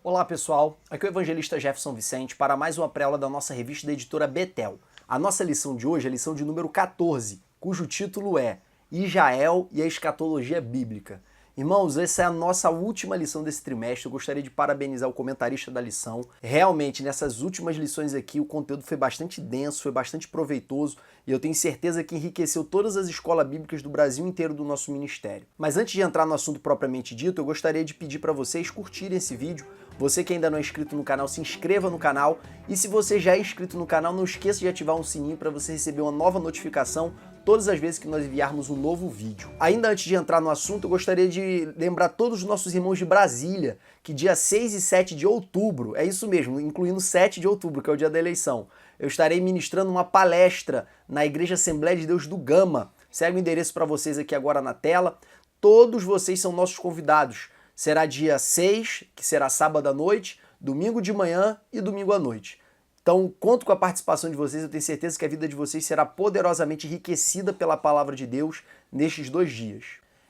Olá pessoal, aqui é o evangelista Jefferson Vicente para mais uma pré-aula da nossa revista da editora Betel. A nossa lição de hoje é a lição de número 14, cujo título é Israel e a Escatologia Bíblica. Irmãos, essa é a nossa última lição desse trimestre. Eu gostaria de parabenizar o comentarista da lição. Realmente, nessas últimas lições aqui, o conteúdo foi bastante denso, foi bastante proveitoso e eu tenho certeza que enriqueceu todas as escolas bíblicas do Brasil inteiro do nosso ministério. Mas antes de entrar no assunto propriamente dito, eu gostaria de pedir para vocês curtirem esse vídeo. Você que ainda não é inscrito no canal, se inscreva no canal. E se você já é inscrito no canal, não esqueça de ativar um sininho para você receber uma nova notificação todas as vezes que nós enviarmos um novo vídeo. Ainda antes de entrar no assunto, eu gostaria de lembrar todos os nossos irmãos de Brasília que dia 6 e 7 de outubro, é isso mesmo, incluindo 7 de outubro, que é o dia da eleição, eu estarei ministrando uma palestra na Igreja Assembleia de Deus do Gama. Segue o endereço para vocês aqui agora na tela. Todos vocês são nossos convidados. Será dia 6, que será sábado à noite, domingo de manhã e domingo à noite. Então, conto com a participação de vocês, eu tenho certeza que a vida de vocês será poderosamente enriquecida pela palavra de Deus nestes 2 dias.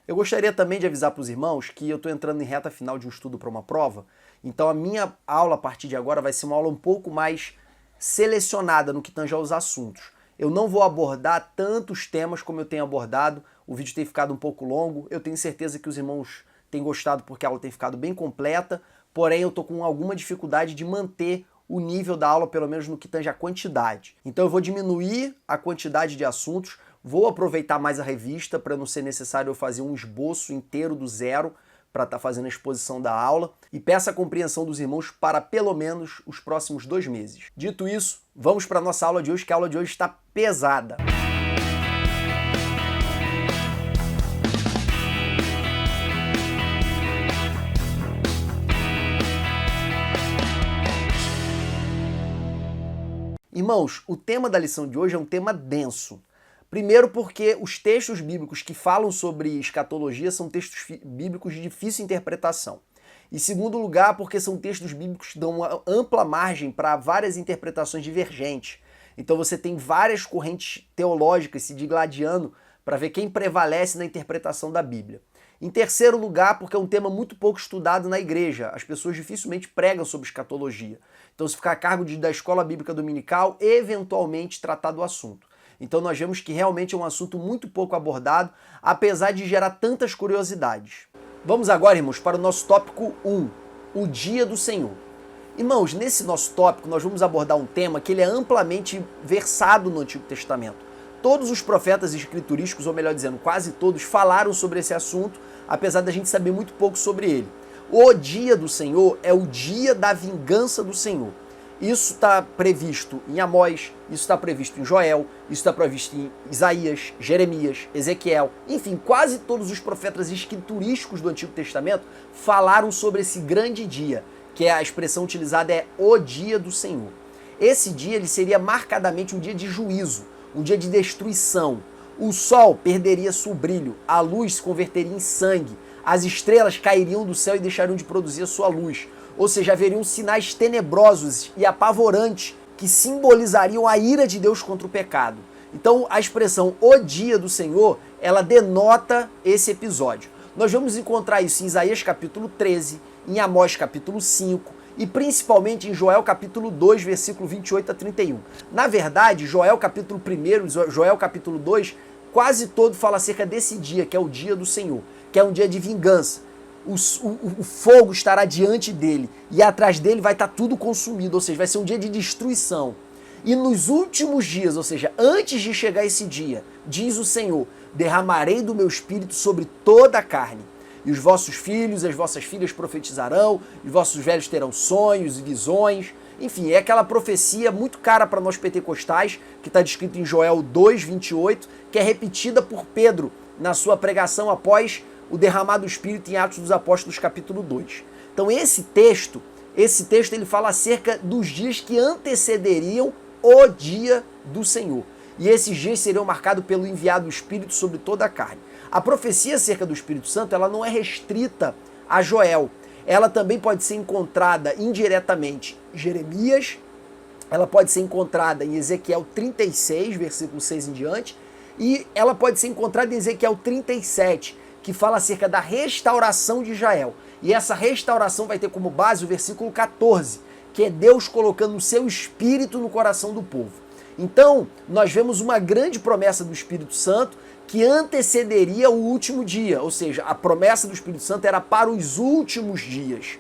Eu gostaria também de avisar para os irmãos que eu estou entrando em reta final de um estudo para uma prova, então a minha aula a partir de agora vai ser uma aula um pouco mais selecionada no que tange aos assuntos. Eu não vou abordar tantos temas como eu tenho abordado, o vídeo tem ficado um pouco longo, eu tenho certeza que os irmãos têm gostado porque a aula tem ficado bem completa, porém eu estou com alguma dificuldade de manter o nível da aula, pelo menos no que tange a quantidade. Então eu vou diminuir a quantidade de assuntos, vou aproveitar mais a revista para não ser necessário eu fazer um esboço inteiro do zero para estar fazendo a exposição da aula, e peço a compreensão dos irmãos para pelo menos os próximos 2 meses. Dito isso, vamos para a nossa aula de hoje, que a aula de hoje está pesada. Irmãos, o tema da lição de hoje é um tema denso. Primeiro porque os textos bíblicos que falam sobre escatologia são textos bíblicos de difícil interpretação. E segundo lugar, porque são textos bíblicos que dão uma ampla margem para várias interpretações divergentes. Então você tem várias correntes teológicas se digladiando para ver quem prevalece na interpretação da Bíblia. Em terceiro lugar, porque é um tema muito pouco estudado na igreja. As pessoas dificilmente pregam sobre escatologia. Então, se ficar a cargo da escola bíblica dominical, eventualmente tratar do assunto. Então, nós vemos que realmente é um assunto muito pouco abordado, apesar de gerar tantas curiosidades. Vamos agora, irmãos, para o nosso tópico 1, o Dia do Senhor. Irmãos, nesse nosso tópico, nós vamos abordar um tema que ele é amplamente versado no Antigo Testamento. Todos os profetas escriturísticos, ou melhor dizendo, quase todos, falaram sobre esse assunto, apesar da gente saber muito pouco sobre ele. O dia do Senhor é o dia da vingança do Senhor. Isso está previsto em Amós, isso está previsto em Joel, isso está previsto em Isaías, Jeremias, Ezequiel, enfim, quase todos os profetas escriturísticos do Antigo Testamento falaram sobre esse grande dia, que a expressão utilizada é o dia do Senhor. Esse dia ele seria marcadamente um dia de juízo, um dia de destruição. O sol perderia seu brilho, a luz se converteria em sangue, as estrelas cairiam do céu e deixariam de produzir a sua luz. Ou seja, haveriam sinais tenebrosos e apavorantes que simbolizariam a ira de Deus contra o pecado. Então, a expressão o dia do Senhor, ela denota esse episódio. Nós vamos encontrar isso em Isaías capítulo 13, em Amós capítulo 5, e principalmente em Joel capítulo 2, versículo 28 a 31. Na verdade, Joel capítulo 1 e Joel capítulo 2, quase todo fala acerca desse dia, que é o dia do Senhor, que é um dia de vingança. O fogo estará diante dele e atrás dele vai estar tudo consumido, ou seja, vai ser um dia de destruição. E nos últimos dias, ou seja, antes de chegar esse dia, diz o Senhor, derramarei do meu espírito sobre toda a carne. E os vossos filhos e as vossas filhas profetizarão, e os vossos velhos terão sonhos e visões. Enfim, é aquela profecia muito cara para nós pentecostais, que está descrito em Joel 2, 28, que é repetida por Pedro na sua pregação após o derramar do Espírito em Atos dos Apóstolos, capítulo 2. Então esse texto ele fala acerca dos dias que antecederiam o dia do Senhor. E esses dias seriam marcados pelo enviado do Espírito sobre toda a carne. A profecia acerca do Espírito Santo, ela não é restrita a Joel. Ela também pode ser encontrada indiretamente em Jeremias, ela pode ser encontrada em Ezequiel 36, versículo 6 em diante, e ela pode ser encontrada em Ezequiel 37, que fala acerca da restauração de Israel. E essa restauração vai ter como base o versículo 14, que é Deus colocando o seu Espírito no coração do povo. Então, nós vemos uma grande promessa do Espírito Santo que antecederia o último dia, ou seja, a promessa do Espírito Santo era para os últimos dias.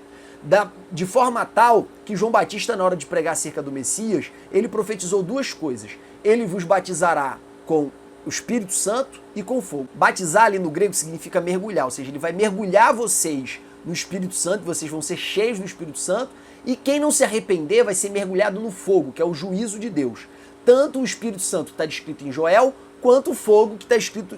De forma tal que João Batista, na hora de pregar acerca do Messias, ele profetizou duas coisas. Ele vos batizará com o Espírito Santo e com fogo. Batizar ali no grego significa mergulhar, ou seja, ele vai mergulhar vocês no Espírito Santo, vocês vão ser cheios do Espírito Santo, e quem não se arrepender vai ser mergulhado no fogo, que é o juízo de Deus. Tanto o Espírito Santo está descrito em Joel, quanto o fogo que está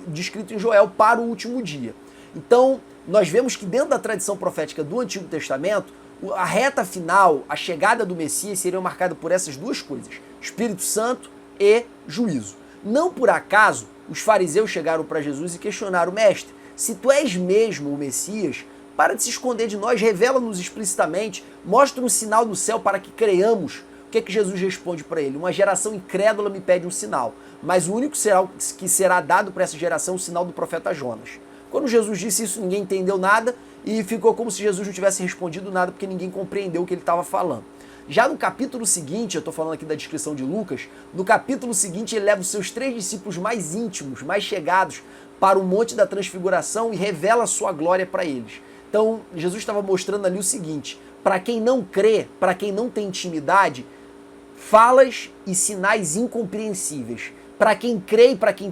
descrito em Joel para o último dia. Então, nós vemos que dentro da tradição profética do Antigo Testamento, a reta final, a chegada do Messias seria marcada por essas duas coisas, Espírito Santo e juízo. Não por acaso, os fariseus chegaram para Jesus e questionaram: mestre, se tu és mesmo o Messias, para de se esconder de nós, revela-nos explicitamente, mostra um sinal no céu para que creiamos. O que é que Jesus responde para ele? Uma geração incrédula me pede um sinal, mas o único sinal que será dado para essa geração é o sinal do profeta Jonas. Quando Jesus disse isso, ninguém entendeu nada e ficou como se Jesus não tivesse respondido nada, porque ninguém compreendeu o que ele estava falando. Já no capítulo seguinte, eu estou falando aqui da descrição de Lucas, no capítulo seguinte ele leva os seus 3 discípulos mais íntimos, mais chegados, para o Monte da Transfiguração e revela a sua glória para eles. Então, Jesus estava mostrando ali o seguinte: para quem não crê, para quem não tem intimidade, falas e sinais incompreensíveis. Para quem crê e para quem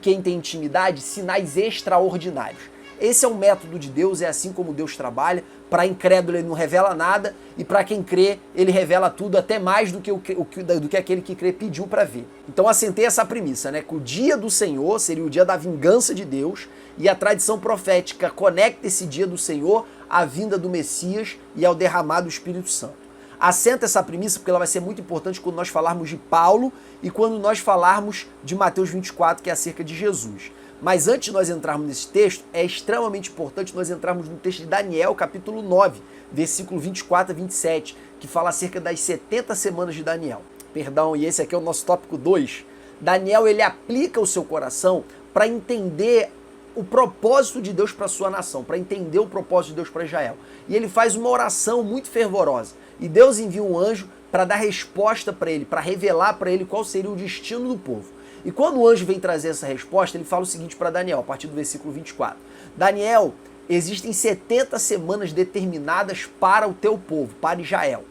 quem tem intimidade, sinais extraordinários. Esse é o método de Deus, é assim como Deus trabalha. Para incrédulo ele não revela nada, e para quem crê ele revela tudo, até mais do que aquele que crê pediu para ver. Então assentei essa premissa, né? Que o dia do Senhor seria o dia da vingança de Deus, e a tradição profética conecta esse dia do Senhor à vinda do Messias e ao derramar do Espírito Santo. Assenta essa premissa porque ela vai ser muito importante quando nós falarmos de Paulo e quando nós falarmos de Mateus 24, que é acerca de Jesus. Mas antes de nós entrarmos nesse texto, é extremamente importante nós entrarmos no texto de Daniel, capítulo 9, versículo 24 a 27, que fala acerca das 70 semanas de Daniel. Perdão, e esse aqui é o nosso tópico 2. Daniel, ele aplica o seu coração para entender o propósito de Deus para a sua nação, para entender o propósito de Deus para Israel. E ele faz uma oração muito fervorosa. E Deus envia um anjo para dar resposta para ele, para revelar para ele qual seria o destino do povo. E quando o anjo vem trazer essa resposta, ele fala o seguinte para Daniel, a partir do versículo 24. Daniel, existem 70 semanas determinadas para o teu povo, para Israel.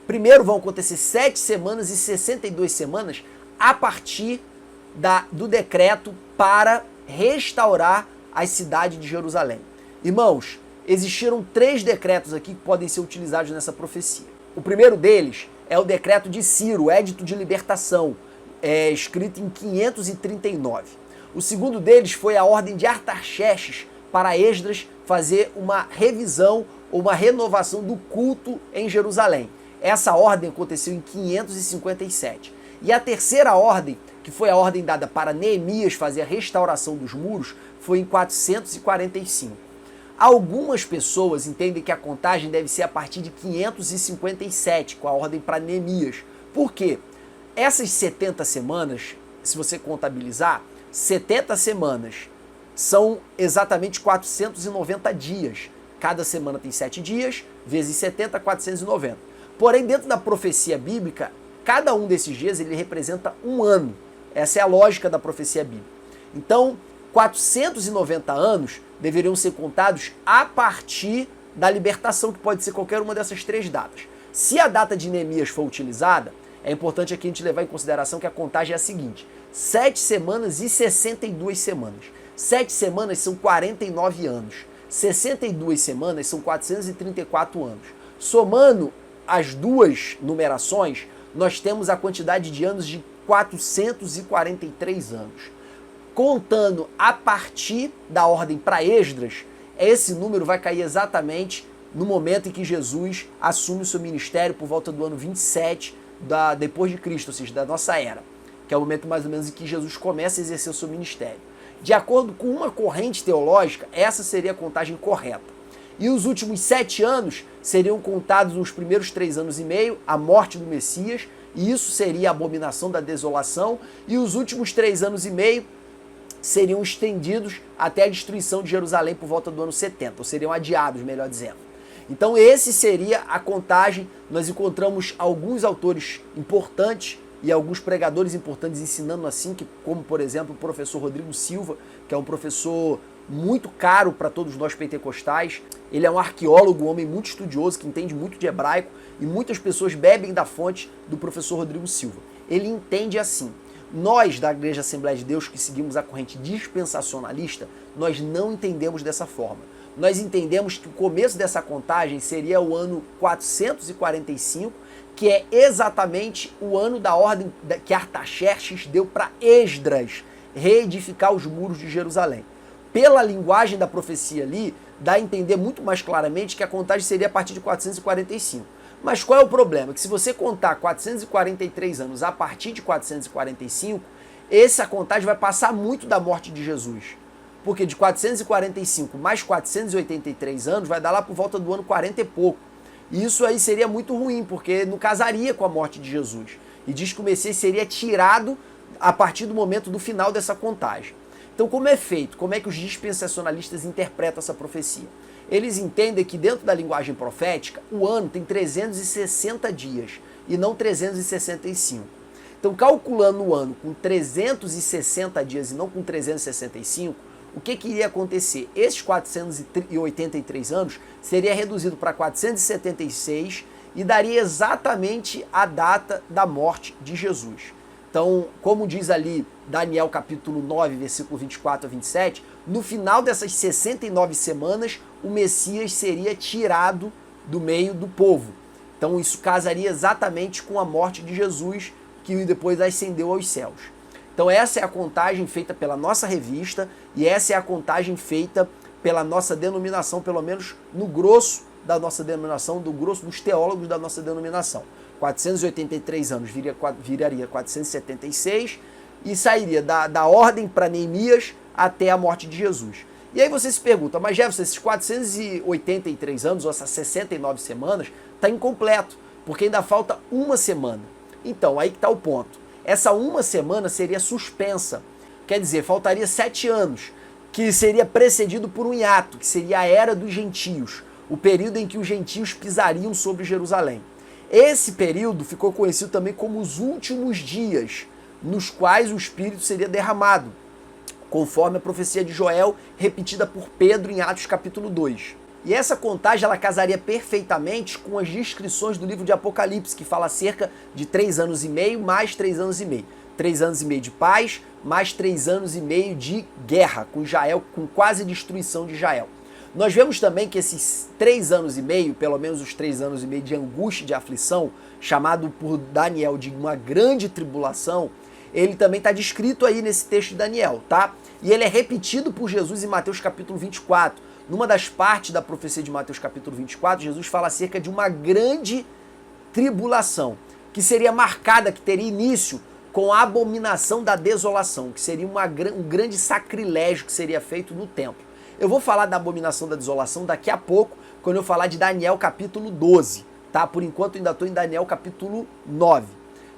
Primeiro vão acontecer 7 semanas e 62 semanas a partir do decreto para restaurar a cidade de Jerusalém. Irmãos, existiram 3 decretos aqui que podem ser utilizados nessa profecia. O primeiro deles é o decreto de Ciro, o Édito de Libertação, escrito em 539. O segundo deles foi a ordem de Artaxerxes para Esdras fazer uma revisão ou uma renovação do culto em Jerusalém. Essa ordem aconteceu em 557. E a terceira ordem, que foi a ordem dada para Neemias fazer a restauração dos muros, foi em 445. Algumas pessoas entendem que a contagem deve ser a partir de 557, com a ordem para Neemias. Por quê? Essas 70 semanas, se você contabilizar, 70 semanas são exatamente 490 dias. Cada semana tem 7 dias, vezes 70, 490. Porém, dentro da profecia bíblica, cada um desses dias ele representa um ano. Essa é a lógica da profecia bíblica. Então, 490 anos deveriam ser contados a partir da libertação, que pode ser qualquer uma dessas 3 datas. Se a data de Neemias for utilizada, é importante aqui a gente levar em consideração que a contagem é a seguinte: 7 semanas e 62 semanas. 7 semanas são 49 anos. 62 semanas são 434 anos. Somando as duas numerações, nós temos a quantidade de anos de 443 anos. Contando a partir da ordem para Esdras, esse número vai cair exatamente no momento em que Jesus assume o seu ministério por volta do ano 27 depois de Cristo, ou seja, da nossa era, que é o momento mais ou menos em que Jesus começa a exercer o seu ministério. De acordo com uma corrente teológica, essa seria a contagem correta. E os últimos 7 anos seriam contados nos primeiros 3 anos e meio, a morte do Messias, e isso seria a abominação da desolação, e os últimos 3 anos e meio seriam estendidos até a destruição de Jerusalém por volta do ano 70, ou seriam adiados, melhor dizendo. Então esse seria a contagem. Nós encontramos alguns autores importantes e alguns pregadores importantes ensinando assim, como por exemplo o professor Rodrigo Silva, que é um professor muito caro para todos nós pentecostais. Ele é um arqueólogo, um homem muito estudioso, que entende muito de hebraico, e muitas pessoas bebem da fonte do professor Rodrigo Silva. Ele entende assim: nós da Igreja Assembleia de Deus, que seguimos a corrente dispensacionalista, nós não entendemos dessa forma. Nós entendemos que o começo dessa contagem seria o ano 445, que é exatamente o ano da ordem que Artaxerxes deu para Esdras reedificar os muros de Jerusalém. Pela linguagem da profecia ali, dá a entender muito mais claramente que a contagem seria a partir de 445. Mas qual é o problema? Que se você contar 443 anos a partir de 445, essa contagem vai passar muito da morte de Jesus. Porque de 445 mais 483 anos vai dar lá por volta do ano 40 e pouco. E isso aí seria muito ruim, porque não casaria com a morte de Jesus. E diz que o Messias seria tirado a partir do momento do final dessa contagem. Então como é feito? Como é que os dispensacionalistas interpretam essa profecia? Eles entendem que dentro da linguagem profética, o ano tem 360 dias e não 365. Então calculando o ano com 360 dias e não com 365, o que iria acontecer? Esses 483 anos seria reduzido para 476 e daria exatamente a data da morte de Jesus. Então, como diz ali Daniel capítulo 9, versículo 24 a 27, no final dessas 69 semanas, o Messias seria tirado do meio do povo. Então isso casaria exatamente com a morte de Jesus, que depois ascendeu aos céus. Então essa é a contagem feita pela nossa revista e essa é a contagem feita pela nossa denominação, pelo menos no grosso da nossa denominação, do grosso dos teólogos da nossa denominação. 483 anos viraria 476 e sairia da ordem para Neemias até a morte de Jesus. E aí você se pergunta, mas Jefferson, esses 483 anos, ou essas 69 semanas, está incompleto, porque ainda falta uma semana. Então, aí que está o ponto. Essa uma semana seria suspensa, quer dizer, faltaria 7 anos, que seria precedido por um hiato, que seria a Era dos Gentios, o período em que os gentios pisariam sobre Jerusalém. Esse período ficou conhecido também como os últimos dias, nos quais o Espírito seria derramado, conforme a profecia de Joel, repetida por Pedro em Atos capítulo 2. E essa contagem ela casaria perfeitamente com as descrições do livro de Apocalipse, que fala cerca de 3 anos e meio mais 3 anos e meio. 3 anos e meio de paz, mais 3 anos e meio de guerra com Israel, com quase destruição de Israel. Nós vemos também que esses 3 anos e meio, pelo menos os 3 anos e meio de angústia e de aflição, chamado por Daniel de uma grande tribulação, ele também está descrito aí nesse texto de Daniel, tá? E ele é repetido por Jesus em Mateus capítulo 24. Numa das partes da profecia de Mateus capítulo 24, Jesus fala acerca de uma grande tribulação, que seria marcada, que teria início com a abominação da desolação, que seria um grande sacrilégio que seria feito no templo. Eu vou falar da abominação da desolação daqui a pouco, quando eu falar de Daniel capítulo 12, tá? Por enquanto eu ainda estou em Daniel capítulo 9.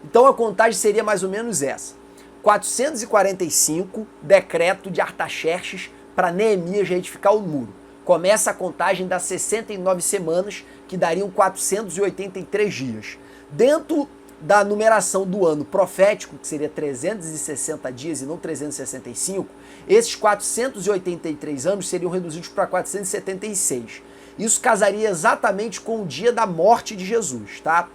Então a contagem seria mais ou menos essa. 445, decreto de Artaxerxes para Neemias reedificar o muro. Começa a contagem das 69 semanas, que dariam 483 dias. Dentro da numeração do ano profético, que seria 360 dias e não 365, esses 483 anos seriam reduzidos para 476. Isso casaria exatamente com o dia da morte de Jesus, tá?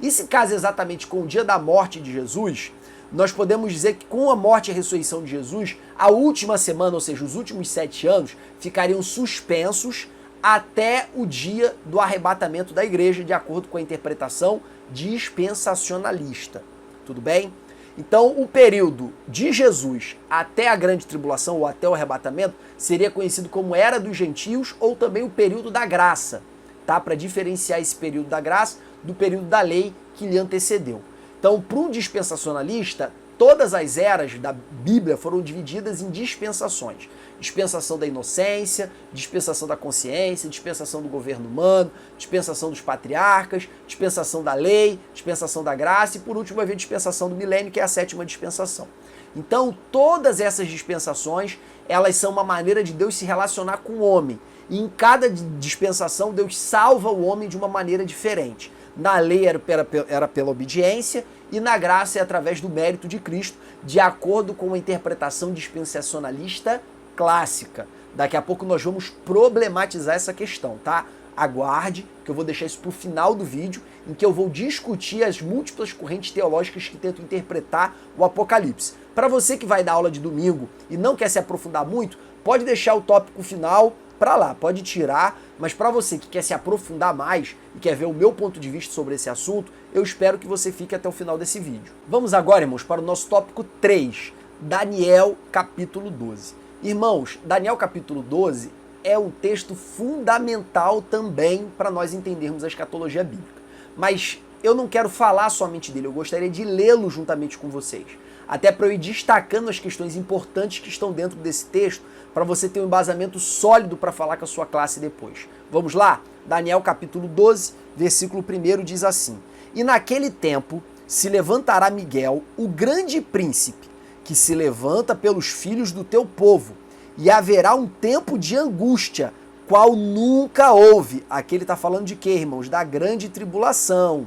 E se casa exatamente com o dia da morte de Jesus, nós podemos dizer que com a morte e a ressurreição de Jesus, a última semana, ou seja, os últimos 7 anos, ficariam suspensos até o dia do arrebatamento da igreja, de acordo com a interpretação dispensacionalista. Tudo bem? Então, o período de Jesus até a grande tribulação, ou até o arrebatamento, seria conhecido como Era dos Gentios, ou também o período da graça, tá? Para diferenciar esse período da graça do período da lei que lhe antecedeu. Então, para um dispensacionalista, todas as eras da Bíblia foram divididas em dispensações. Dispensação da inocência, dispensação da consciência, dispensação do governo humano, dispensação dos patriarcas, dispensação da lei, dispensação da graça e, por último, vai vir a dispensação do milênio, que é a 7ª dispensação. Então, todas essas dispensações, elas são uma maneira de Deus se relacionar com o homem. E em cada dispensação, Deus salva o homem de uma maneira diferente. Na lei era pela obediência e na graça é através do mérito de Cristo, de acordo com a interpretação dispensacionalista clássica. Daqui a pouco nós vamos problematizar essa questão, tá? Aguarde, que eu vou deixar isso para o final do vídeo, em que eu vou discutir as múltiplas correntes teológicas que tentam interpretar o Apocalipse. Para você que vai dar aula de domingo e não quer se aprofundar muito, pode deixar o tópico final para lá, pode tirar, mas para você que quer se aprofundar mais e quer ver o meu ponto de vista sobre esse assunto, eu espero que você fique até o final desse vídeo. Vamos agora, irmãos, para o nosso tópico 3, Daniel capítulo 12. Irmãos, Daniel capítulo 12 é um texto fundamental também para nós entendermos a escatologia bíblica. Mas eu não quero falar somente dele, eu gostaria de lê-lo juntamente com vocês. Até para eu ir destacando as questões importantes que estão dentro desse texto, para você ter um embasamento sólido para falar com a sua classe depois. Vamos lá? Daniel capítulo 12, versículo 1 diz assim: E naquele tempo se levantará Miguel, o grande príncipe, que se levanta pelos filhos do teu povo, e haverá um tempo de angústia, qual nunca houve. Aqui ele está falando de quê, irmãos? Da grande tribulação.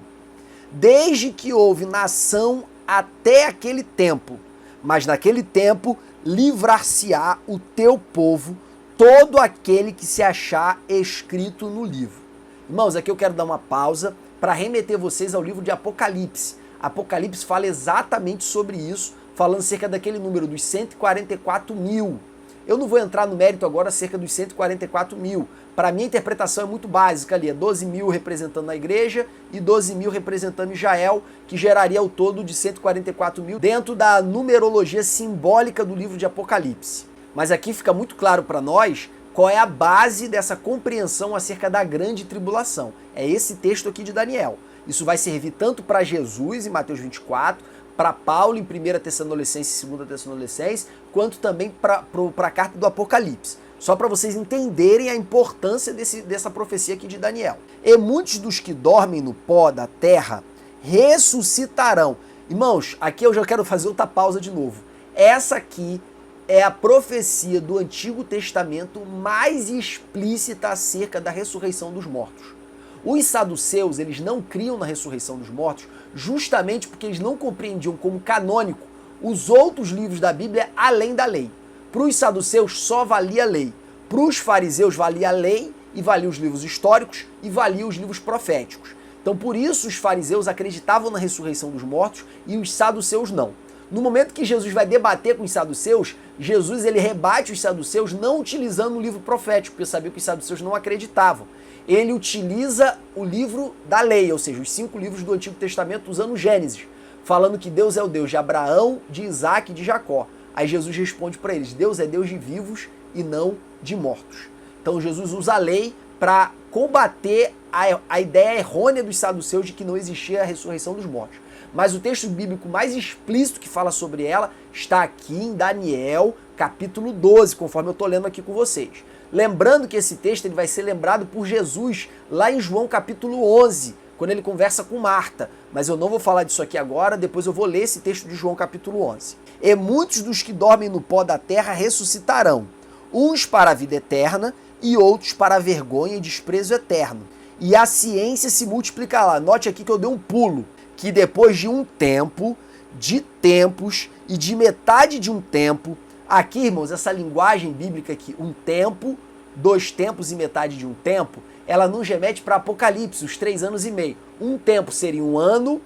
Desde que houve nação até aquele tempo. Mas naquele tempo livrar-se-á o teu povo, todo aquele que se achar escrito no livro. Irmãos, aqui eu quero dar uma pausa para remeter vocês ao livro de Apocalipse. Apocalipse fala exatamente sobre isso, falando acerca daquele número dos 144 mil. Eu não vou entrar no mérito agora acerca dos 144 mil. Para mim a interpretação é muito básica ali, é 12 mil representando a igreja e 12 mil representando Israel, que geraria o todo de 144 mil dentro da numerologia simbólica do livro de Apocalipse. Mas aqui fica muito claro para nós qual é a base dessa compreensão acerca da grande tribulação. É esse texto aqui de Daniel. Isso vai servir tanto para Jesus em Mateus 24, para Paulo em 1 Tessalonicenses e 2 Tessalonicenses, quanto também para a carta do Apocalipse. Só para vocês entenderem a importância dessa profecia aqui de Daniel. E muitos dos que dormem no pó da terra ressuscitarão. Irmãos, aqui eu já quero fazer outra pausa de novo. Essa aqui é a profecia do Antigo Testamento mais explícita acerca da ressurreição dos mortos. Os saduceus, eles não criam na ressurreição dos mortos justamente porque eles não compreendiam como canônico os outros livros da Bíblia além da lei. Para os saduceus só valia a lei. Para os fariseus valia a lei e valia os livros históricos e valia os livros proféticos. Então por isso os fariseus acreditavam na ressurreição dos mortos e os saduceus não. No momento que Jesus vai debater com os saduceus, Jesus ele rebate os saduceus não utilizando o livro profético, porque sabia que os saduceus não acreditavam. Ele utiliza o livro da lei, ou seja, os 5 livros do Antigo Testamento usando Gênesis, falando que Deus é o Deus de Abraão, de Isaac e de Jacó. Aí Jesus responde para eles, Deus é Deus de vivos e não de mortos. Então Jesus usa a lei para combater a ideia errônea dos saduceus de que não existia a ressurreição dos mortos. Mas o texto bíblico mais explícito que fala sobre ela está aqui em Daniel, capítulo 12, conforme eu estou lendo aqui com vocês. Lembrando que esse texto ele vai ser lembrado por Jesus lá em João capítulo 11, quando ele conversa com Marta. Mas eu não vou falar disso aqui agora, depois eu vou ler esse texto de João capítulo 11. E muitos dos que dormem no pó da terra ressuscitarão, uns para a vida eterna e outros para a vergonha e desprezo eterno. E a ciência se multiplicará. Note aqui que eu dei um pulo, que depois de um tempo, de tempos e de metade de um tempo, aqui, irmãos, essa linguagem bíblica aqui, um tempo, 2 tempos e metade de um tempo, ela nos remete para Apocalipse, os 3 anos e meio. Um tempo seria um ano,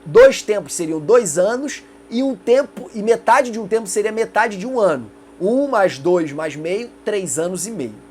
2 tempos seriam 2 anos, e um tempo, e metade de um tempo seria metade de um ano. 1 mais 2 mais meio, 3 anos e meio.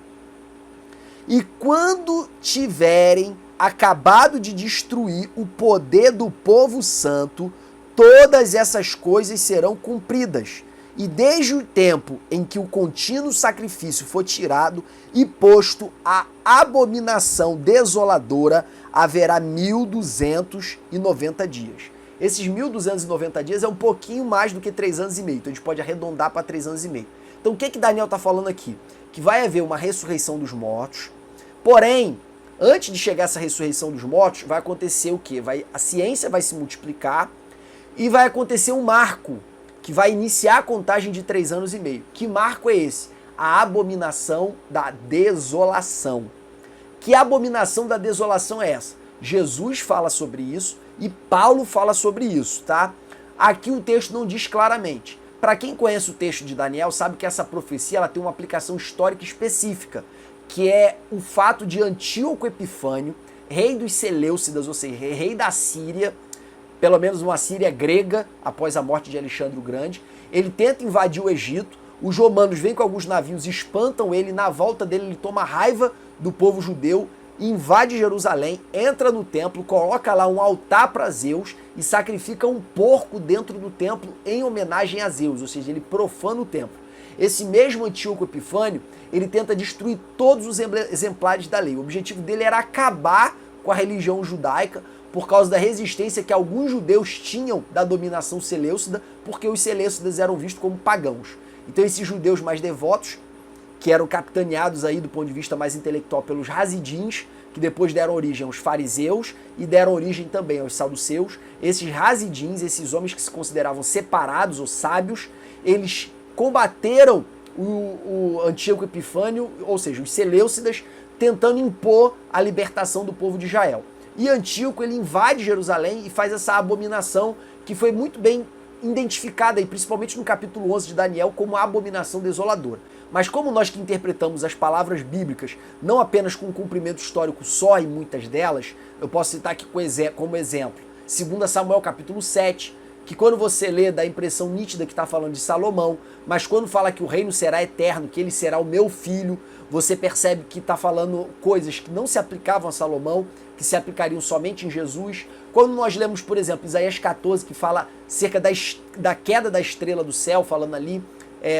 E quando tiverem acabado de destruir o poder do povo santo, todas essas coisas serão cumpridas. E desde o tempo em que o contínuo sacrifício foi tirado e posto à abominação desoladora, haverá 1290 dias. Esses 1290 dias é um pouquinho mais do que 3 anos e meio, então a gente pode arredondar para 3 anos e meio. Então o que Daniel está falando aqui? Que vai haver uma ressurreição dos mortos, porém, antes de chegar essa ressurreição dos mortos, vai acontecer o quê? A ciência vai se multiplicar e vai acontecer um marco, que vai iniciar a contagem de 3 anos e meio. Que marco é esse? A abominação da desolação. Que abominação da desolação é essa? Jesus fala sobre isso e Paulo fala sobre isso, tá? Aqui o texto não diz claramente. Para quem conhece o texto de Daniel, sabe que essa profecia ela tem uma aplicação histórica específica, que é o fato de Antíoco Epifânio, rei dos Seleucidas, ou seja, rei da Síria, pelo menos uma Síria grega, após a morte de Alexandre o Grande, ele tenta invadir o Egito, os romanos vêm com alguns navios, espantam ele, na volta dele ele toma raiva do povo judeu, invade Jerusalém, entra no templo, coloca lá um altar para Zeus e sacrifica um porco dentro do templo em homenagem a Zeus, ou seja, ele profana o templo. Esse mesmo Antíoco Epifânio, ele tenta destruir todos os exemplares da lei. O objetivo dele era acabar com a religião judaica por causa da resistência que alguns judeus tinham da dominação seleucida, porque os seleucidas eram vistos como pagãos. Então esses judeus mais devotos, que eram capitaneados aí do ponto de vista mais intelectual pelos Hasidins, que depois deram origem aos fariseus e deram origem também aos saduceus, esses Hasidins, esses homens que se consideravam separados ou sábios, eles combateram o Antíoco Epifânio, ou seja, os seleucidas, tentando impor a libertação do povo de Israel. E Antíoco ele invade Jerusalém e faz essa abominação que foi muito bem identificada, aí, principalmente no capítulo 11 de Daniel, como a abominação desoladora. Mas como nós que interpretamos as palavras bíblicas não apenas com um cumprimento histórico só em muitas delas, eu posso citar aqui como exemplo 2 Samuel capítulo 7, que quando você lê dá a impressão nítida que está falando de Salomão, mas quando fala que o reino será eterno, que ele será o meu filho, você percebe que está falando coisas que não se aplicavam a Salomão, que se aplicariam somente em Jesus. Quando nós lemos, por exemplo, Isaías 14, que fala acerca da queda da estrela do céu, falando ali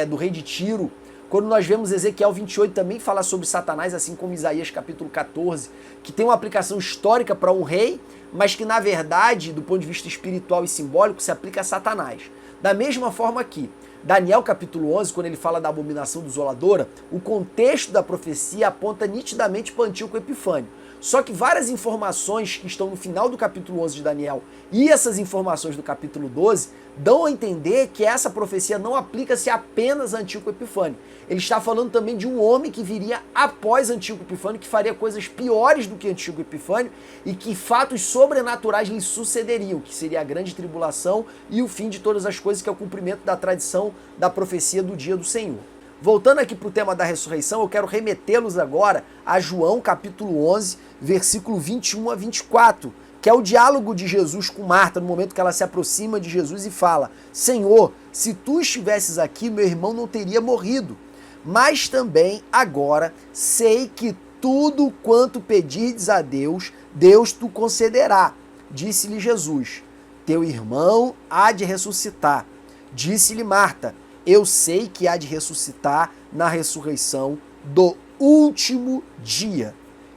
do rei de Tiro. Quando nós vemos Ezequiel 28 também falar sobre Satanás, assim como Isaías capítulo 14, que tem uma aplicação histórica para um rei, mas que na verdade, do ponto de vista espiritual e simbólico, se aplica a Satanás. Da mesma forma aqui, Daniel capítulo 11, quando ele fala da abominação desoladora, o contexto da profecia aponta nitidamente para Antíoco Epifânio. Só que várias informações que estão no final do capítulo 11 de Daniel e essas informações do capítulo 12 dão a entender que essa profecia não aplica-se apenas a Antíoco Epifânio. Ele está falando também de um homem que viria após Antíoco Epifânio, que faria coisas piores do que Antíoco Epifânio e que fatos sobrenaturais lhe sucederiam, que seria a grande tribulação e o fim de todas as coisas, que é o cumprimento da tradição da profecia do dia do Senhor. Voltando aqui para o tema da ressurreição, eu quero remetê-los agora a João capítulo 11, versículo 21 a 24, que é o diálogo de Jesus com Marta, no momento que ela se aproxima de Jesus e fala: Senhor, se tu estivesses aqui, meu irmão não teria morrido. Mas também agora sei que tudo quanto pedirdes a Deus, Deus tu concederá. Disse-lhe Jesus: teu irmão há de ressuscitar. Disse-lhe Marta: eu sei que há de ressuscitar na ressurreição do último dia.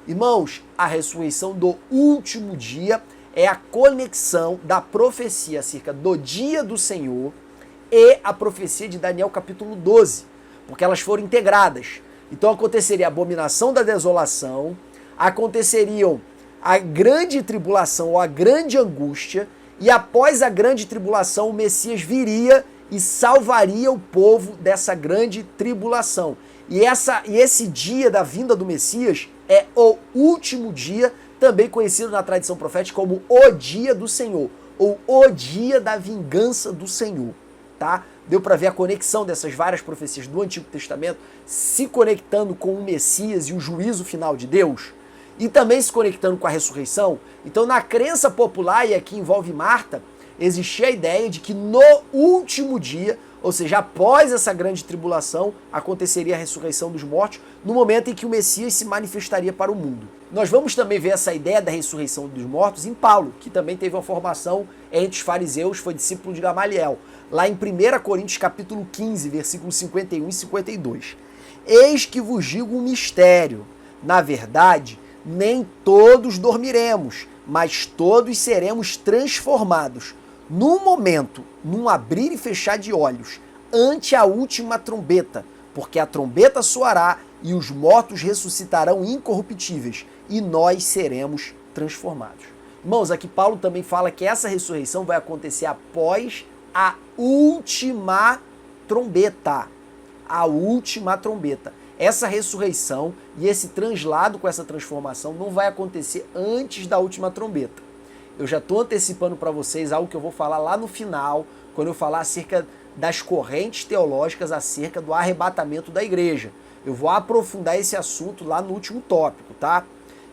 Irmãos, a ressurreição do último dia é a conexão da profecia acerca do dia do Senhor e a profecia de Daniel capítulo 12, porque elas foram integradas. Então aconteceria a abominação da desolação, aconteceriam a grande tribulação ou a grande angústia, e após a grande tribulação o Messias viria e salvaria o povo dessa grande tribulação. E esse dia da vinda do Messias é o último dia, também conhecido na tradição profética como o dia do Senhor, ou o dia da vingança do Senhor, tá? Deu para ver a conexão dessas várias profecias do Antigo Testamento se conectando com o Messias e o juízo final de Deus, e também se conectando com a ressurreição. Então, na crença popular, e aqui envolve Marta, existia a ideia de que no último dia, ou seja, após essa grande tribulação, aconteceria a ressurreição dos mortos, no momento em que o Messias se manifestaria para o mundo. Nós vamos também ver essa ideia da ressurreição dos mortos em Paulo, que também teve uma formação entre os fariseus, foi discípulo de Gamaliel, lá em 1 Coríntios capítulo 15, versículos 51 e 52. Eis que vos digo um mistério. Na verdade, nem todos dormiremos, mas todos seremos transformados num momento, num abrir e fechar de olhos, ante a última trombeta, porque a trombeta soará e os mortos ressuscitarão incorruptíveis e nós seremos transformados. Irmãos, aqui Paulo também fala que essa ressurreição vai acontecer após a última trombeta. A última trombeta. Essa ressurreição e esse translado com essa transformação não vai acontecer antes da última trombeta. Eu já estou antecipando para vocês algo que eu vou falar lá no final, quando eu falar acerca das correntes teológicas acerca do arrebatamento da igreja. Eu vou aprofundar esse assunto lá no último tópico, tá?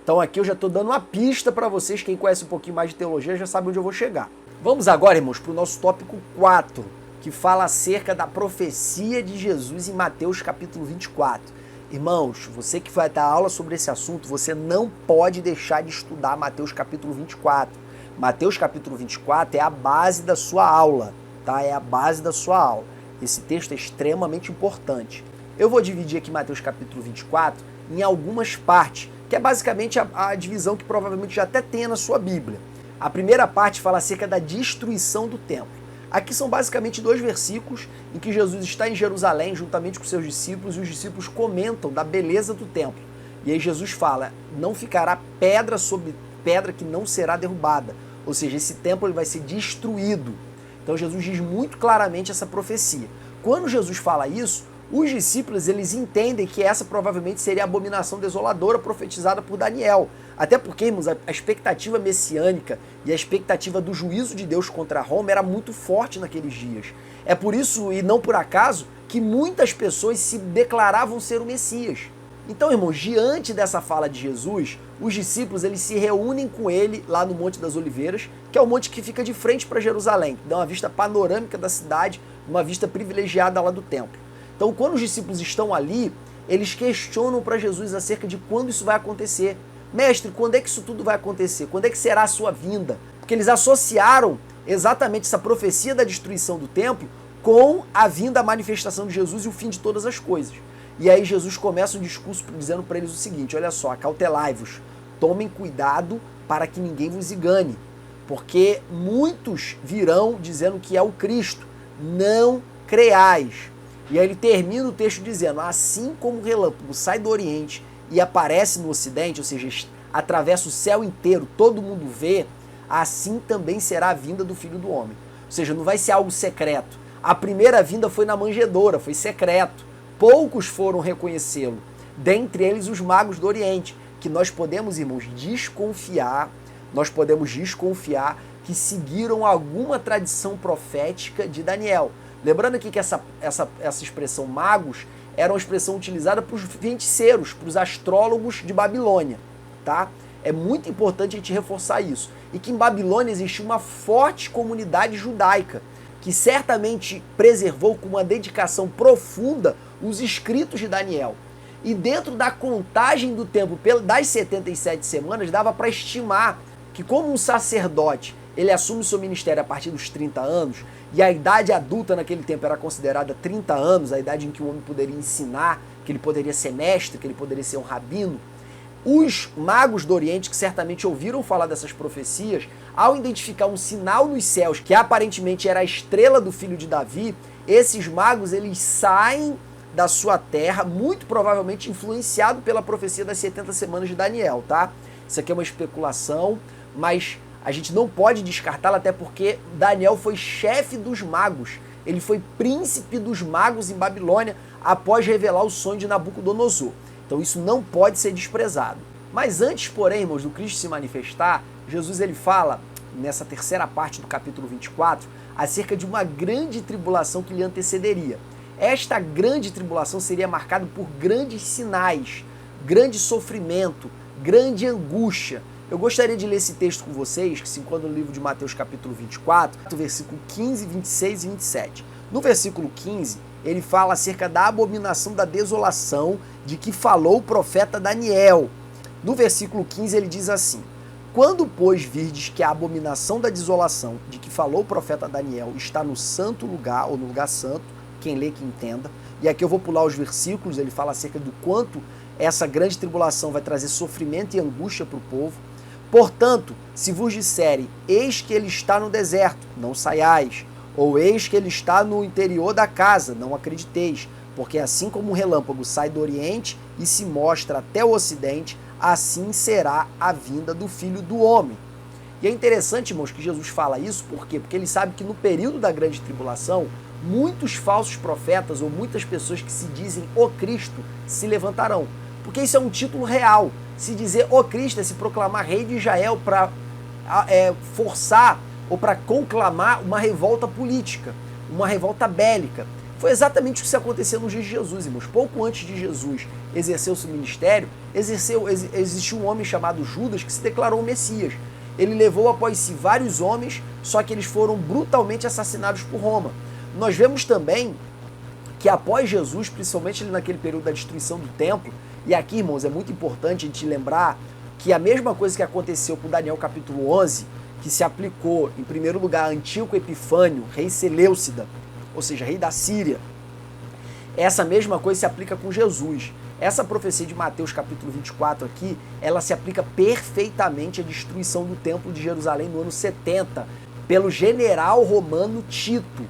Então aqui eu já estou dando uma pista para vocês, quem conhece um pouquinho mais de teologia já sabe onde eu vou chegar. Vamos agora, irmãos, para o nosso tópico 4, que fala acerca da profecia de Jesus em Mateus capítulo 24. Irmãos, você que vai dar aula sobre esse assunto, você não pode deixar de estudar Mateus capítulo 24. Mateus capítulo 24 é a base da sua aula, tá? É a base da sua aula. Esse texto é extremamente importante. Eu vou dividir aqui Mateus capítulo 24 em algumas partes, que é basicamente a divisão que provavelmente já até tem na sua Bíblia. A primeira parte fala acerca da destruição do templo. Aqui são basicamente 2 versículos em que Jesus está em Jerusalém juntamente com seus discípulos e os discípulos comentam da beleza do templo. E aí Jesus fala, não ficará pedra sobre pedra que não será derrubada. Ou seja, esse templo ele vai ser destruído. Então Jesus diz muito claramente essa profecia. Quando Jesus fala isso, os discípulos eles entendem que essa provavelmente seria a abominação desoladora profetizada por Daniel. Até porque, irmãos, a expectativa messiânica e a expectativa do juízo de Deus contra Roma era muito forte naqueles dias. É por isso, e não por acaso, que muitas pessoas se declaravam ser o Messias. Então, irmãos, diante dessa fala de Jesus, os discípulos eles se reúnem com ele lá no Monte das Oliveiras, que é o monte que fica de frente para Jerusalém, que dá uma vista panorâmica da cidade, uma vista privilegiada lá do templo. Então, quando os discípulos estão ali, eles questionam para Jesus acerca de quando isso vai acontecer. Mestre, quando é que isso tudo vai acontecer? Quando é que será a sua vinda? Porque eles associaram exatamente essa profecia da destruição do templo com a vinda, a manifestação de Jesus e o fim de todas as coisas. E aí Jesus começa o discurso dizendo para eles o seguinte, olha só, acautelai-vos, tomem cuidado para que ninguém vos engane, porque muitos virão dizendo que é o Cristo, não creais. E aí ele termina o texto dizendo, assim como o relâmpago sai do Oriente e aparece no Ocidente, ou seja, atravessa o céu inteiro, todo mundo vê, assim também será a vinda do Filho do Homem. Ou seja, não vai ser algo secreto. A primeira vinda foi na manjedoura, foi secreto. Poucos foram reconhecê-lo, dentre eles os magos do Oriente, que nós podemos, irmãos, desconfiar que seguiram alguma tradição profética de Daniel. Lembrando aqui que essa expressão magos era uma expressão utilizada para os feiticeiros, para os astrólogos de Babilônia, tá? É muito importante a gente reforçar isso. E que em Babilônia existia uma forte comunidade judaica, que certamente preservou com uma dedicação profunda os escritos de Daniel. E dentro da contagem do tempo das 77 semanas, dava para estimar que como um sacerdote ele assume o seu ministério a partir dos 30 anos, e a idade adulta naquele tempo era considerada 30 anos, a idade em que o homem poderia ensinar, que ele poderia ser mestre, que ele poderia ser um rabino, os magos do Oriente, que certamente ouviram falar dessas profecias, ao identificar um sinal nos céus, que aparentemente era a estrela do filho de Davi, esses magos eles saem da sua terra, muito provavelmente influenciado pela profecia das 70 semanas de Daniel, tá? Isso aqui é uma especulação, mas a gente não pode descartá-la, até porque Daniel foi chefe dos magos. Ele foi príncipe dos magos em Babilônia após revelar o sonho de Nabucodonosor. Então isso não pode ser desprezado. Mas antes, porém, irmãos, do Cristo se manifestar, Jesus ele fala, nessa terceira parte do capítulo 24, acerca de uma grande tribulação que lhe antecederia. Esta grande tribulação seria marcada por grandes sinais, grande sofrimento, grande angústia. Eu gostaria de ler esse texto com vocês, que se encontra no livro de Mateus capítulo 24, versículo 15, 26 e 27. No versículo 15, ele fala acerca da abominação da desolação de que falou o profeta Daniel. No versículo 15 ele diz assim, quando, pois, virdes que a abominação da desolação de que falou o profeta Daniel está no santo lugar, ou no lugar santo, quem lê que entenda, e aqui eu vou pular os versículos, ele fala acerca do quanto essa grande tribulação vai trazer sofrimento e angústia para o povo. Portanto, se vos disserem, eis que ele está no deserto, não saiais, ou eis que ele está no interior da casa, não acrediteis, porque assim como o relâmpago sai do Oriente e se mostra até o Ocidente, assim será a vinda do Filho do Homem. E é interessante, irmãos, que Jesus fala isso, por quê? Porque ele sabe que no período da grande tribulação, muitos falsos profetas ou muitas pessoas que se dizem o Cristo se levantarão. Porque isso é um título real. Se dizer o Cristo é se proclamar rei de Israel para forçar ou para conclamar uma revolta política, uma revolta bélica. Foi exatamente o que aconteceu nos dias de Jesus, irmãos. Pouco antes de Jesus exercer o seu ministério, existiu um homem chamado Judas que se declarou o Messias. Ele levou após si vários homens, só que eles foram brutalmente assassinados por Roma. Nós vemos também que após Jesus, principalmente naquele período da destruição do templo, e aqui, irmãos, é muito importante a gente lembrar que a mesma coisa que aconteceu com Daniel capítulo 11, que se aplicou, em primeiro lugar, a Antíoco Epifânio, rei Seleucida, ou seja, rei da Síria, essa mesma coisa se aplica com Jesus. Essa profecia de Mateus capítulo 24 aqui, ela se aplica perfeitamente à destruição do templo de Jerusalém no ano 70, pelo general romano Tito.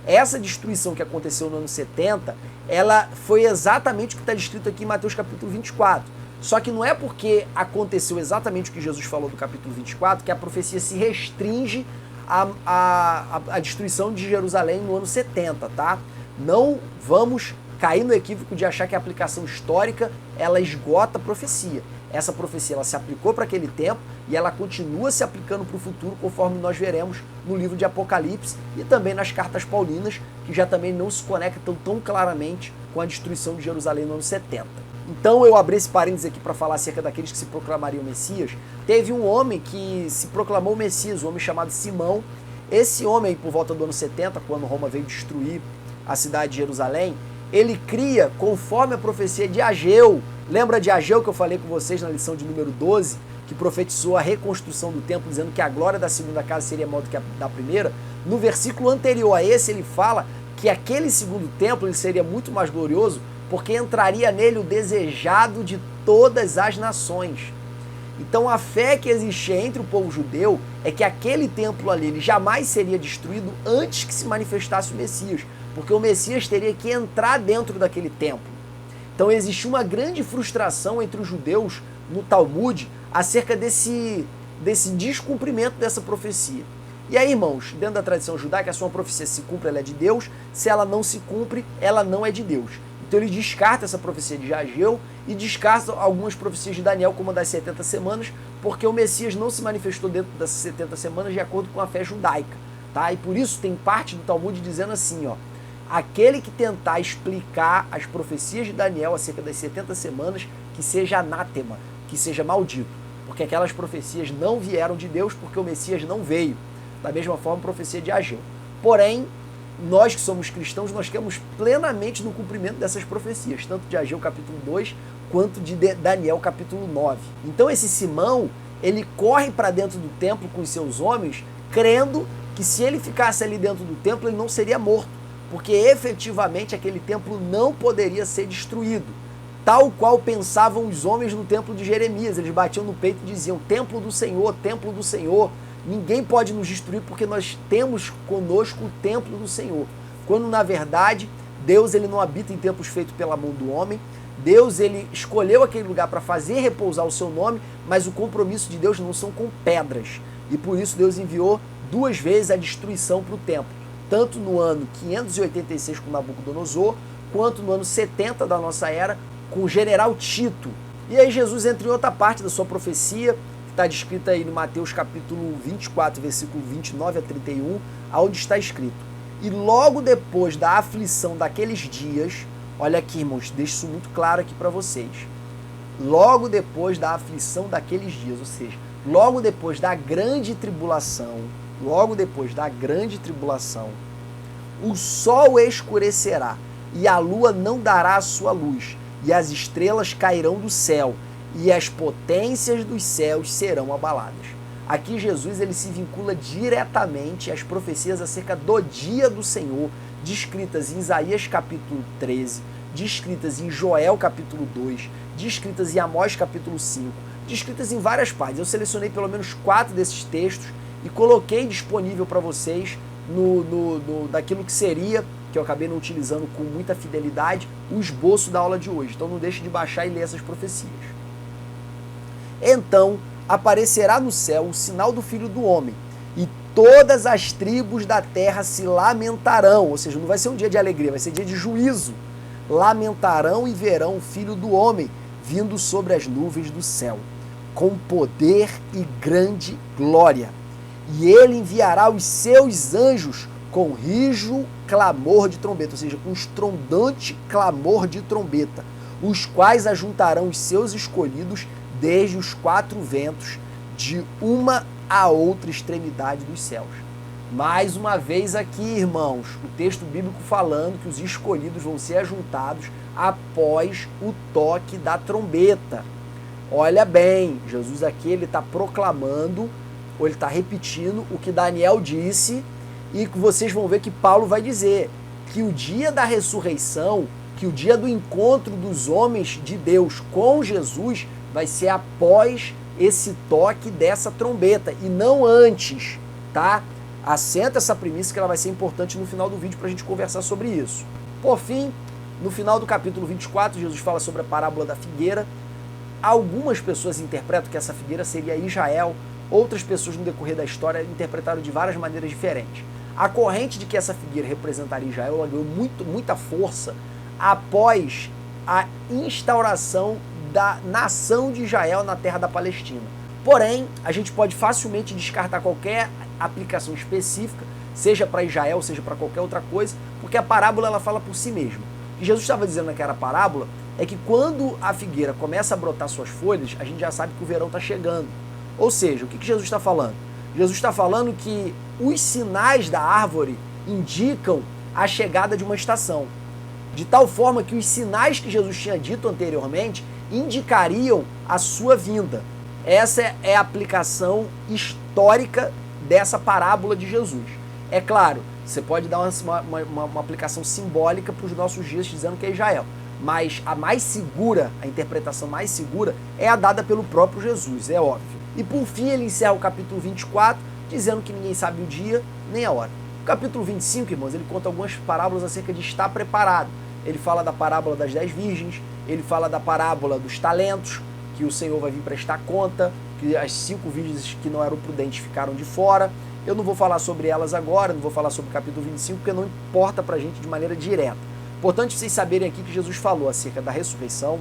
Essa destruição que aconteceu no ano 70, ela foi exatamente o que está descrito aqui em Mateus capítulo 24. Só que não é porque aconteceu exatamente o que Jesus falou do capítulo 24 que a profecia se restringe à destruição de Jerusalém no ano 70, tá? Não vamos cair no equívoco de achar que a aplicação histórica ela esgota a profecia. Essa profecia ela se aplicou para aquele tempo e ela continua se aplicando para o futuro, conforme nós veremos no livro de Apocalipse e também nas cartas paulinas, que já também não se conectam tão claramente com a destruição de Jerusalém no ano 70. Então eu abri esse parênteses aqui para falar acerca daqueles que se proclamariam Messias. Teve um homem que se proclamou Messias, um homem chamado Simão. Esse homem, por volta do ano 70, quando Roma veio destruir a cidade de Jerusalém, ele cria conforme a profecia de Ageu. Lembra de Ageu que eu falei com vocês na lição de número 12, que profetizou a reconstrução do templo, dizendo que a glória da segunda casa seria maior do que a da primeira? No versículo anterior a esse, ele fala que aquele segundo templo ele seria muito mais glorioso, porque entraria nele o desejado de todas as nações. Então a fé que existia entre o povo judeu é que aquele templo ali ele jamais seria destruído antes que se manifestasse o Messias, porque o Messias teria que entrar dentro daquele templo. Então existe uma grande frustração entre os judeus no Talmud acerca desse descumprimento dessa profecia. E aí, irmãos, dentro da tradição judaica, se uma profecia se cumpre, ela é de Deus, se ela não se cumpre, ela não é de Deus. Então ele descarta essa profecia de Ageu e descarta algumas profecias de Daniel, como a das 70 semanas, porque o Messias não se manifestou dentro das 70 semanas de acordo com a fé judaica. Tá? E por isso tem parte do Talmud dizendo assim, ó, aquele que tentar explicar as profecias de Daniel acerca das 70 semanas, que seja anátema, que seja maldito, porque aquelas profecias não vieram de Deus, porque o Messias não veio. Da mesma forma, a profecia de Ageu. Porém, nós que somos cristãos, nós queremos plenamente no cumprimento dessas profecias, tanto de Ageu capítulo 2, quanto de Daniel capítulo 9. Então esse Simão, ele corre para dentro do templo com os seus homens, crendo que se ele ficasse ali dentro do templo, ele não seria morto, porque efetivamente aquele templo não poderia ser destruído, tal qual pensavam os homens no templo de Jeremias. Eles batiam no peito e diziam, templo do Senhor, ninguém pode nos destruir porque nós temos conosco o templo do Senhor. Quando na verdade Deus ele não habita em templos feitos pela mão do homem. Deus ele escolheu aquele lugar para fazer repousar o seu nome, mas o compromisso de Deus não são com pedras. E por isso Deus enviou 2 vezes a destruição para o templo, tanto no ano 586 com Nabucodonosor, quanto no ano 70 da nossa era com o general Tito. E aí Jesus entra em outra parte da sua profecia, está descrita aí no Mateus capítulo 24, versículo 29 a 31, onde está escrito: e logo depois da aflição daqueles dias, olha aqui, irmãos, deixo isso muito claro aqui para vocês, logo depois da aflição daqueles dias, ou seja, logo depois da grande tribulação, o sol escurecerá e a lua não dará a sua luz, e as estrelas cairão do céu, e as potências dos céus serão abaladas. Aqui Jesus ele se vincula diretamente às profecias acerca do dia do Senhor, descritas em Isaías capítulo 13, descritas em Joel capítulo 2, descritas em Amós capítulo 5, descritas em várias partes. Eu selecionei pelo menos 4 desses textos e coloquei disponível para vocês daquilo que seria, que eu acabei não utilizando com muita fidelidade, o esboço da aula de hoje. Então não deixe de baixar e ler essas profecias. Então, aparecerá no céu o sinal do Filho do Homem, e todas as tribos da terra se lamentarão, ou seja, não vai ser um dia de alegria, vai ser dia de juízo. Lamentarão e verão o Filho do Homem vindo sobre as nuvens do céu, com poder e grande glória. E ele enviará os seus anjos com rijo clamor de trombeta, ou seja, com estrondante clamor de trombeta, os quais ajuntarão os seus escolhidos desde os quatro ventos, de uma a outra extremidade dos céus. Mais uma vez aqui, irmãos, o texto bíblico falando que os escolhidos vão ser ajuntados após o toque da trombeta. Olha bem, Jesus aqui ele está proclamando, ou ele está repetindo o que Daniel disse, e que vocês vão ver que Paulo vai dizer que o dia da ressurreição, que o dia do encontro dos homens de Deus com Jesus vai ser após esse toque dessa trombeta e não antes, tá? Assenta essa premissa que ela vai ser importante no final do vídeo para a gente conversar sobre isso. Por fim, no final do capítulo 24, Jesus fala sobre a parábola da figueira. Algumas pessoas interpretam que essa figueira seria Israel, outras pessoas no decorrer da história interpretaram de várias maneiras diferentes. A corrente de que essa figueira representaria Israel ela ganhou muita força após a instauração da nação de Israel na terra da Palestina. Porém, a gente pode facilmente descartar qualquer aplicação específica, seja para Israel, seja para qualquer outra coisa, porque a parábola ela fala por si mesma. O que Jesus estava dizendo naquela parábola é que quando a figueira começa a brotar suas folhas, a gente já sabe que o verão está chegando. Ou seja, o que Jesus está falando? Jesus está falando que os sinais da árvore indicam a chegada de uma estação. De tal forma que os sinais que Jesus tinha dito anteriormente indicariam a sua vinda. Essa é a aplicação histórica dessa parábola de Jesus. É claro, você pode dar uma aplicação simbólica para os nossos dias dizendo que é Israel, mas a mais segura, a interpretação mais segura é a dada pelo próprio Jesus, é óbvio. E por fim ele encerra o capítulo 24 dizendo que ninguém sabe o dia nem a hora. O capítulo 25, irmãos, ele conta algumas parábolas acerca de estar preparado. Ele fala da parábola das 10 virgens, ele fala da parábola dos talentos, que o Senhor vai vir prestar conta, que as 5 virgens que não eram prudentes ficaram de fora. Eu não vou falar sobre elas agora, não vou falar sobre o capítulo 25, porque não importa pra gente de maneira direta. Importante vocês saberem aqui que Jesus falou acerca da ressurreição,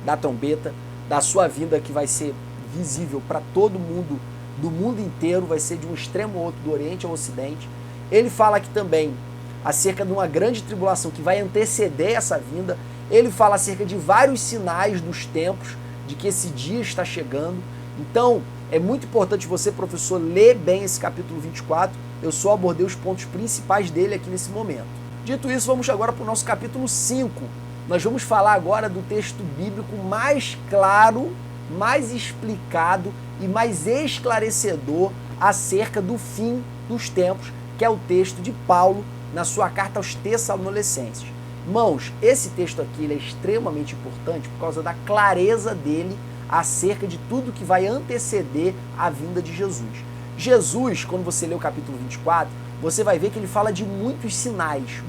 da trombeta, da sua vinda que vai ser visível para todo mundo, do mundo inteiro, vai ser de um extremo ao outro, do Oriente ao Ocidente. Ele fala aqui também acerca de uma grande tribulação que vai anteceder essa vinda. Ele fala acerca de vários sinais dos tempos, de que esse dia está chegando. Então, é muito importante você, professor, ler bem esse capítulo 24. Eu só abordei os pontos principais dele aqui nesse momento. Dito isso, vamos agora para o nosso capítulo 5. Nós vamos falar agora do texto bíblico mais claro, mais explicado e mais esclarecedor acerca do fim dos tempos, que é o texto de Paulo na sua carta aos Tessalonicenses. Irmãos, esse texto aqui ele é extremamente importante por causa da clareza dele acerca de tudo que vai anteceder a vinda de Jesus. Jesus, quando você lê o capítulo 24, você vai ver que ele fala de muitos sinais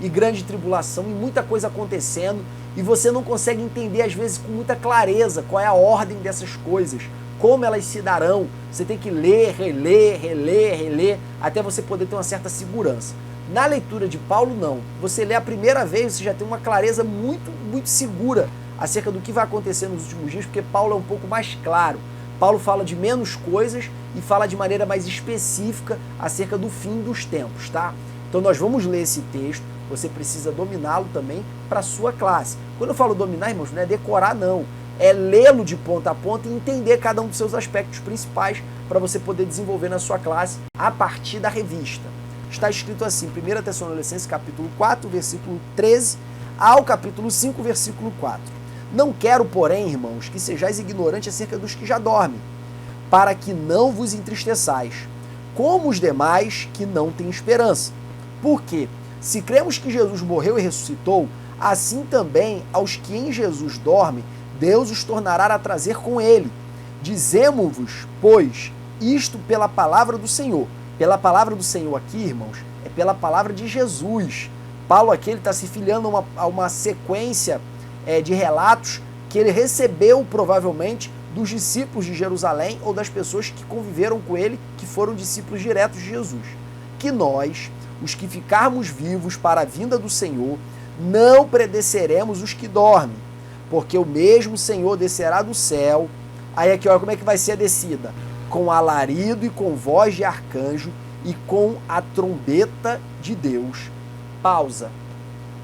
e grande tribulação e muita coisa acontecendo, e você não consegue entender às vezes com muita clareza qual é a ordem dessas coisas, como elas se darão. Você tem que ler, reler, até você poder ter uma certa segurança. Na leitura de Paulo, não. Você lê a primeira vez, você já tem uma clareza muito segura acerca do que vai acontecer nos últimos dias, porque Paulo é um pouco mais claro. Paulo fala de menos coisas e fala de maneira mais específica acerca do fim dos tempos, tá? Então nós vamos ler esse texto, você precisa dominá-lo também para a sua classe. Quando eu falo dominar, irmãos, não é decorar, não. É lê-lo de ponta a ponta e entender cada um dos seus aspectos principais para você poder desenvolver na sua classe a partir da revista. Está escrito assim, 1 Tessalonicenses capítulo 4, versículo 13 ao capítulo 5, versículo 4. Não quero, porém, irmãos, que sejais ignorantes acerca dos que já dormem, para que não vos entristeçais, como os demais que não têm esperança. Porque, se cremos que Jesus morreu e ressuscitou, assim também aos que em Jesus dormem, Deus os tornará a trazer com ele. Dizemo-vos, pois, isto pela palavra do Senhor. Pela palavra do Senhor aqui, irmãos, é pela palavra de Jesus. Paulo aqui está se filiando a uma sequência de relatos que ele recebeu provavelmente dos discípulos de Jerusalém ou das pessoas que conviveram com ele, que foram discípulos diretos de Jesus. Que nós, os que ficarmos vivos para a vinda do Senhor, não precederemos os que dormem, porque o mesmo Senhor descerá do céu. Aí aqui, olha como é que vai ser a descida. Com alarido e com voz de arcanjo e com a trombeta de Deus. Pausa.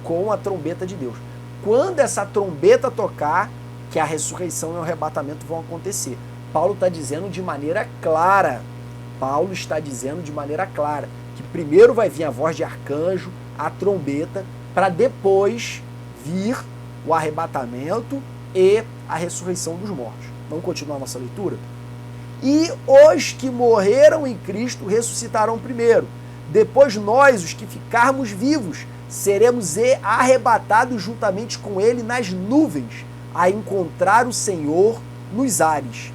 Com a trombeta de Deus. Quando essa trombeta tocar, que a ressurreição e o arrebatamento vão acontecer. Paulo está dizendo de maneira clara. Paulo está dizendo de maneira clara que primeiro vai vir a voz de arcanjo, a trombeta, para depois vir o arrebatamento e a ressurreição dos mortos. Vamos continuar a nossa leitura? E os que morreram em Cristo ressuscitarão primeiro. Depois nós, os que ficarmos vivos, seremos arrebatados juntamente com ele nas nuvens, a encontrar o Senhor nos ares.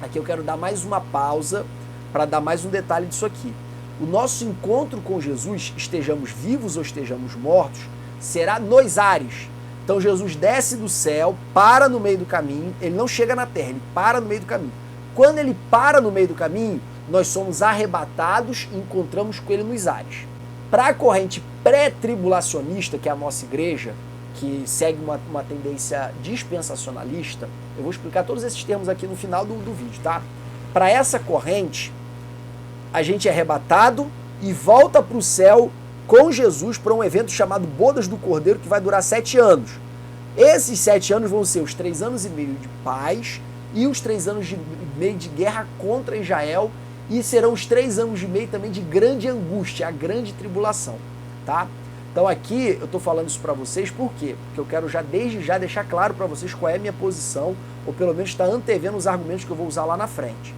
Aqui eu quero dar mais uma pausa para dar mais um detalhe disso aqui. O nosso encontro com Jesus, estejamos vivos ou estejamos mortos, será nos ares. Então Jesus desce do céu, para no meio do caminho, ele não chega na terra, ele para no meio do caminho. Quando ele para no meio do caminho, nós somos arrebatados e encontramos com ele nos ares. Para a corrente pré-tribulacionista, que é a nossa igreja, que segue uma tendência dispensacionalista, eu vou explicar todos esses termos aqui no final do vídeo, tá? Para essa corrente, a gente é arrebatado e volta para o céu com Jesus para um evento chamado Bodas do Cordeiro, que vai durar 7 anos. Esses 7 anos vão ser os 3 anos e meio de paz e os 3 anos e meio de guerra contra Israel, e serão os 3 anos e meio também de grande angústia, a grande tribulação, tá? Então aqui eu estou falando isso para vocês, por quê? Porque eu quero desde já deixar claro para vocês qual é a minha posição, ou pelo menos estar antevendo os argumentos que eu vou usar lá na frente.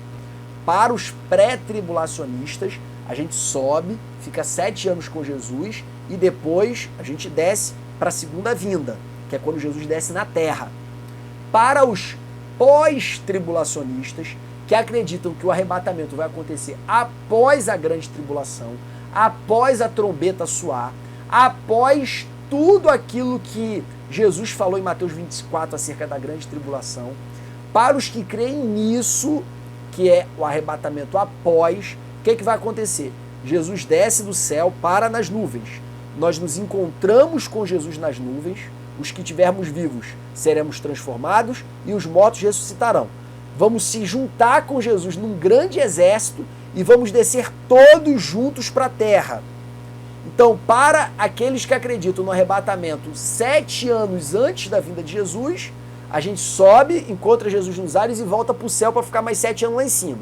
Para os pré-tribulacionistas, a gente sobe, fica 7 anos com Jesus e depois a gente desce para a segunda vinda, que é quando Jesus desce na terra. Para os pós-tribulacionistas, que acreditam que o arrebatamento vai acontecer após a grande tribulação, após a trombeta soar, após tudo aquilo que Jesus falou em Mateus 24 acerca da grande tribulação, para os que creem nisso, que é o arrebatamento após, o que vai acontecer? Jesus desce do céu, para nas nuvens. Nós nos encontramos com Jesus nas nuvens, os que tivermos vivos seremos transformados e os mortos ressuscitarão. Vamos se juntar com Jesus num grande exército e vamos descer todos juntos para a terra. Então, para aqueles que acreditam no arrebatamento 7 anos antes da vinda de Jesus, a gente sobe, encontra Jesus nos ares e volta para o céu para ficar mais 7 anos lá em cima.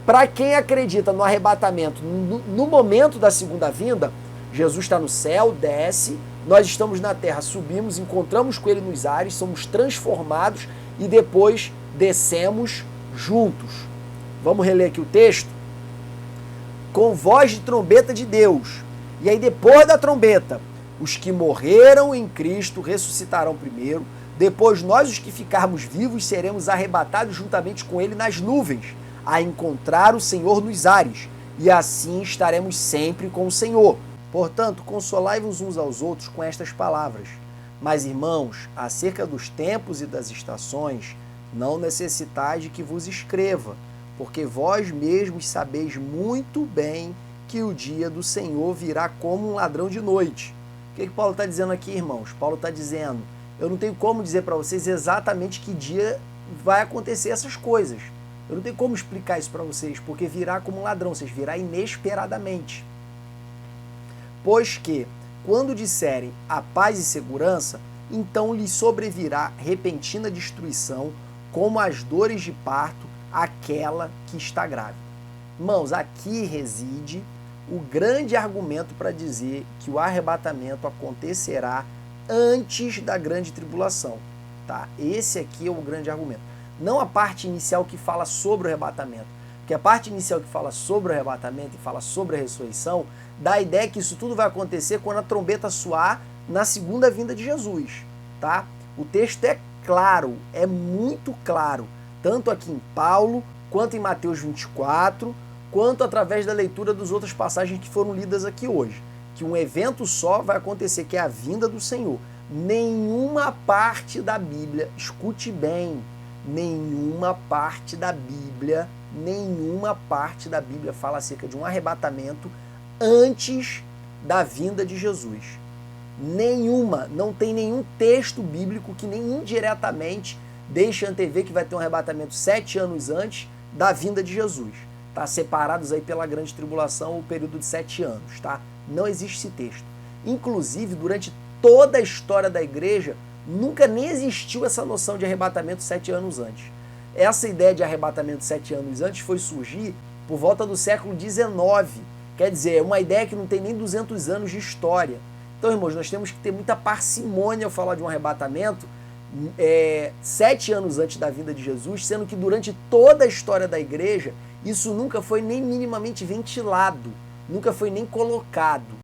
Para quem acredita no arrebatamento no momento da segunda vinda, Jesus está no céu, desce, nós estamos na terra, subimos, encontramos com ele nos ares, somos transformados e depois descemos juntos. Vamos reler aqui o texto? Com voz de trombeta de Deus. E aí depois da trombeta, os que morreram em Cristo ressuscitarão primeiro, depois nós, os que ficarmos vivos, seremos arrebatados juntamente com ele nas nuvens, a encontrar o Senhor nos ares, e assim estaremos sempre com o Senhor. Portanto, consolai-vos uns aos outros com estas palavras. Mas, irmãos, acerca dos tempos e das estações, não necessitais de que vos escreva, porque vós mesmos sabeis muito bem que o dia do Senhor virá como um ladrão de noite. O que Paulo está dizendo aqui, irmãos? Paulo está dizendo, eu não tenho como dizer para vocês exatamente que dia vai acontecer essas coisas. Eu não tenho como explicar isso para vocês, porque virá como um ladrão, ou seja, virá inesperadamente. Pois que, quando disserem a paz e segurança, então lhes sobrevirá repentina destruição, como as dores de parto, aquela que está grávida. Irmãos, aqui reside o grande argumento para dizer que o arrebatamento acontecerá antes da grande tribulação. Tá? Esse aqui é o grande argumento. Não a parte inicial que fala sobre o arrebatamento. Porque a parte inicial que fala sobre o arrebatamento e fala sobre a ressurreição, dá a ideia que isso tudo vai acontecer quando a trombeta soar na segunda vinda de Jesus. Tá? O texto é claro, é muito claro, tanto aqui em Paulo, quanto em Mateus 24, quanto através da leitura das outras passagens que foram lidas aqui hoje. Que um evento só vai acontecer, que é a vinda do Senhor. Nenhuma parte da Bíblia, escute bem, Nenhuma parte da Bíblia fala acerca de um arrebatamento antes da vinda de Jesus. Nenhuma, não tem nenhum texto bíblico que nem indiretamente deixe antever que vai ter um arrebatamento 7 anos antes da vinda de Jesus. Tá? Separados aí pela grande tribulação, o período de 7 anos, tá? Não existe esse texto. Inclusive, durante toda a história da igreja, nunca nem existiu essa noção de arrebatamento 7 anos antes. Essa ideia de arrebatamento 7 anos antes foi surgir por volta do século XIX. Quer dizer, é uma ideia que não tem nem 200 anos de história. Então, irmãos, nós temos que ter muita parcimônia ao falar de um arrebatamento 7 anos antes da vinda de Jesus, sendo que durante toda a história da igreja, isso nunca foi nem minimamente ventilado, nunca foi nem colocado.